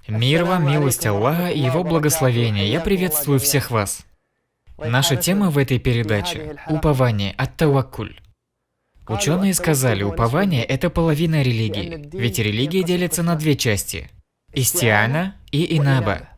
Мир вам, милость Аллаха и Его благословение. Я приветствую всех вас. Наша тема в этой передаче – упование, ат-таваккуль. Ученые сказали, упование – это половина религии, ведь религия делится на две части – истиана и инаба.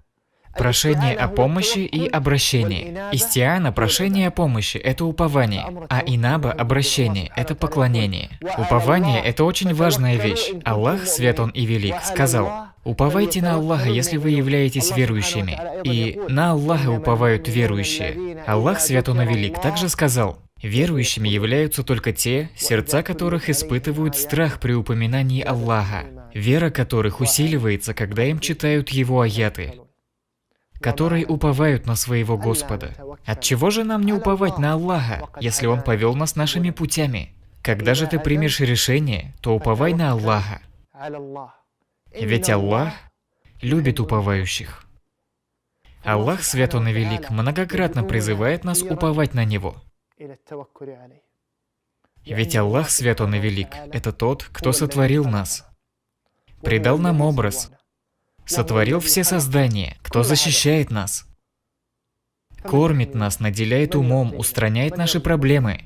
Прошение о помощи и обращение. Истиана, прошение о помощи – это упование, а инаба, обращение – это поклонение. Упование – это очень важная вещь. Аллах, свят Он и велик, сказал: «Уповайте на Аллаха, если вы являетесь верующими». И на Аллаха уповают верующие. Аллах, свят Он и велик, также сказал: «Верующими являются только те, сердца которых испытывают страх при упоминании Аллаха, вера которых усиливается, когда им читают Его аяты, которые уповают на своего Господа». Отчего же нам не уповать на Аллаха, если Он повел нас нашими путями? Когда же ты примешь решение, то уповай на Аллаха. Ведь Аллах любит уповающих. Аллах, свят Он и велик, многократно призывает нас уповать на Него. Ведь Аллах, свят Он и велик, это тот, кто сотворил нас, придал нам образ, сотворил все создания, кто защищает нас, кормит нас, наделяет умом, устраняет наши проблемы.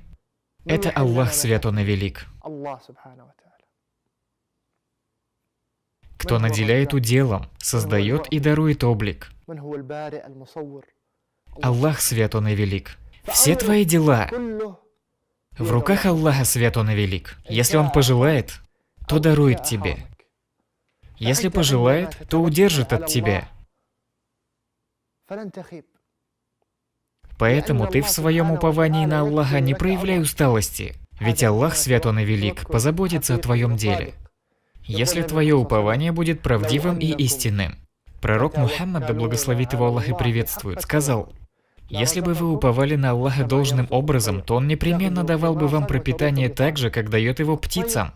Это Аллах, свят Он и велик. Кто наделяет уделом, создает и дарует облик. Аллах, свят Он и велик. Все твои дела в руках Аллаха, свят Он и велик. Если Он пожелает, то дарует тебе. Если пожелает, то удержит от тебя. Поэтому ты в своем уповании на Аллаха не проявляй усталости, ведь Аллах, свят Он и велик, позаботится о твоем деле, если твое упование будет правдивым и истинным. Пророк Мухаммад, да благословит его Аллах и приветствует, сказал: «Если бы вы уповали на Аллаха должным образом, то Он непременно давал бы вам пропитание так же, как дает его птицам.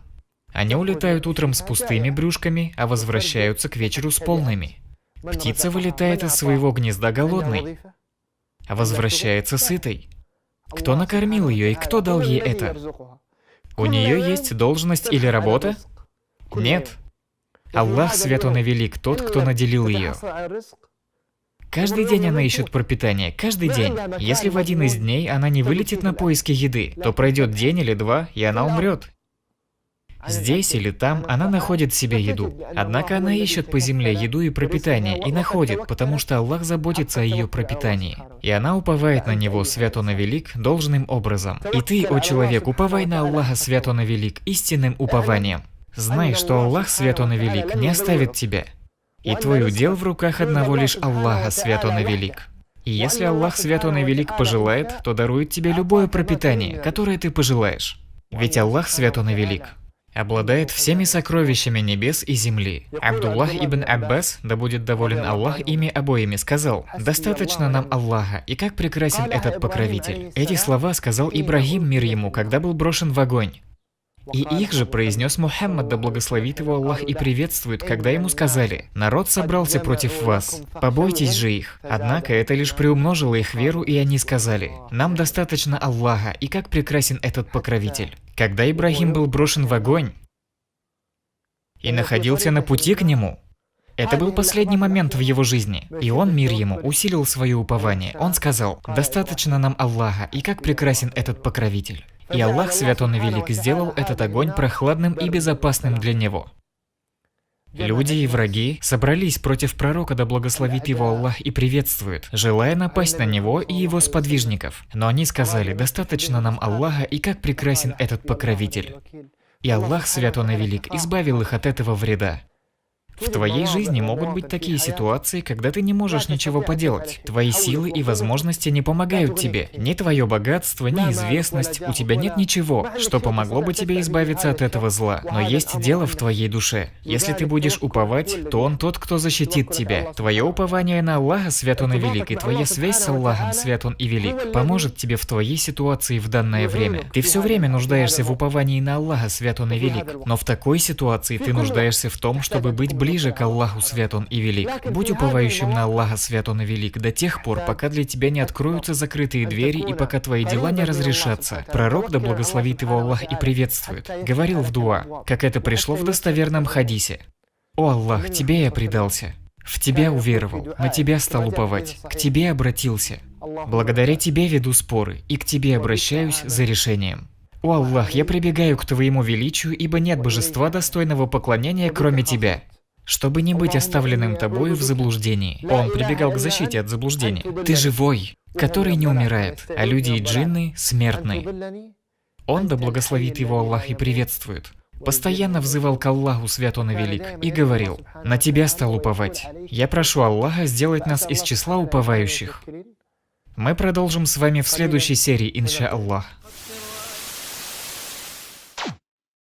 Они улетают утром с пустыми брюшками, а возвращаются к вечеру с полными. Птица вылетает из своего гнезда голодной, а возвращается сытой. Кто накормил ее и кто дал ей это? У нее есть должность или работа? Нет. Аллах, свят Он и велик, тот, кто наделил ее. Каждый день она ищет пропитание, каждый день. Если в один из дней она не вылетит на поиски еды, то пройдет день или два, и она умрет. Здесь или там она находит себе еду. Однако она ищет по земле еду и пропитание, и находит, потому что Аллах заботится о ее пропитании. И она уповает на Него, свят Он и велик, должным образом. И ты, о человек, уповай на Аллаха, свят Он и велик, истинным упованием. Знай, что Аллах, свят Он и велик, не оставит тебя. И твой удел в руках одного лишь Аллаха, свят Он и велик. И если Аллах, свят Он и велик, пожелает, то дарует тебе любое пропитание, которое ты пожелаешь. Ведь Аллах, свят Он и велик, обладает всеми сокровищами небес и земли. Абдуллах ибн Аббас, да будет доволен Аллах ими обоими, сказал: «Достаточно нам Аллаха, и как прекрасен этот покровитель». Эти слова сказал Ибрагим, мир ему, когда был брошен в огонь. И их же произнес Мухаммад, да благословит его Аллах и приветствует, когда ему сказали: «Народ собрался против вас, побойтесь же их». Однако это лишь приумножило их веру, и они сказали: «Нам достаточно Аллаха, и как прекрасен этот покровитель». Когда Ибрагим был брошен в огонь и находился на пути к нему, это был последний момент в его жизни, и он, мир ему, усилил свое упование. Он сказал: «Достаточно нам Аллаха, и как прекрасен этот покровитель». И Аллах, свят Он и велик, сделал этот огонь прохладным и безопасным для него. Люди и враги собрались против пророка, да благословит его Аллах и приветствует, желая напасть на него и его сподвижников. Но они сказали: «Достаточно нам Аллаха, и как прекрасен этот покровитель». И Аллах, свят Он и велик, избавил их от этого вреда. В твоей жизни могут быть такие ситуации, когда ты не можешь ничего поделать. Твои силы и возможности не помогают тебе. Ни твое богатство, ни известность, у тебя нет ничего, что помогло бы тебе избавиться от этого зла. Но есть дело в твоей душе. Если ты будешь уповать, то Он тот, кто защитит тебя. Твое упование на Аллаха, свят Он и велик, и твоя связь с Аллахом, свят Он и велик, поможет тебе в твоей ситуации в данное время. Ты все время нуждаешься в уповании на Аллаха, свят Он и велик. Но в такой ситуации ты нуждаешься в том, чтобы быть ближе к Аллаху, свят Он и велик. Будь уповающим на Аллаха, свят Он и велик, до тех пор, пока для тебя не откроются закрытые двери и пока твои дела не разрешатся. Пророк, да благословит его Аллах и приветствует, говорил в дуа, как это пришло в достоверном хадисе: «О Аллах, Тебе я предался. В тебя уверовал, на тебя стал уповать, к тебе обратился. Благодаря тебе веду споры, и к тебе обращаюсь за решением. О Аллах, я прибегаю к твоему величию, ибо нет божества достойного поклонения, кроме тебя, чтобы не быть оставленным тобою в заблуждении. Он прибегал к защите от заблуждения. Ты живой, который не умирает, а люди и джинны смертны. Он, да благословит его Аллах и приветствует, постоянно взывал к Аллаху, свят он и велик, и говорил: «На тебя стал уповать. Я прошу Аллаха сделать нас из числа уповающих». Мы продолжим с вами в следующей серии, инша Аллах.